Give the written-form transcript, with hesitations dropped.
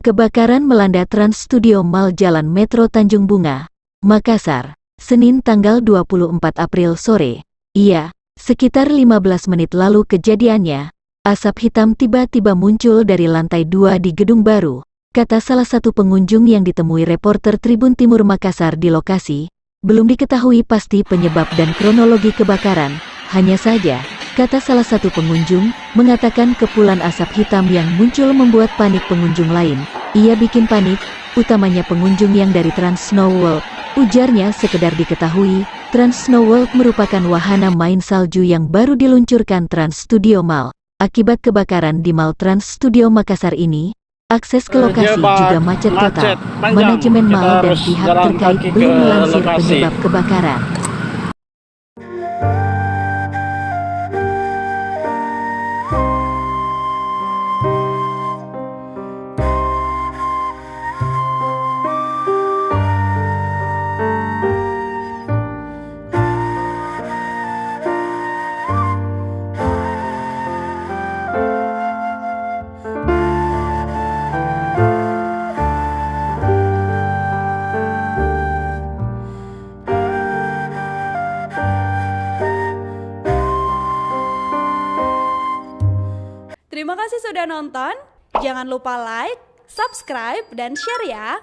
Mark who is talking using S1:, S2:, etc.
S1: Kebakaran melanda Trans Studio Mall Jalan Metro Tanjung Bunga, Makassar, Senin tanggal 24 April sore. Iya, sekitar 15 menit lalu kejadiannya. Asap hitam tiba-tiba muncul dari lantai 2 di gedung baru, kata salah satu pengunjung yang ditemui reporter Tribun Timur Makassar di lokasi. Belum diketahui pasti penyebab dan kronologi kebakaran, hanya saja, kata salah satu pengunjung, mengatakan kepulan asap hitam yang muncul membuat panik pengunjung lain. Ia bikin panik, utamanya pengunjung yang dari Trans Snow World. Ujarnya sekedar diketahui, Trans Snow World merupakan wahana main salju yang baru diluncurkan Trans Studio Mall. Akibat kebakaran di Mall Trans Studio Makassar ini, akses ke lokasi juga macet total. Manajemen mall dan pihak terkait belum melansir penyebab kebakaran.
S2: Terima kasih sudah nonton. Jangan lupa like, subscribe, dan share ya.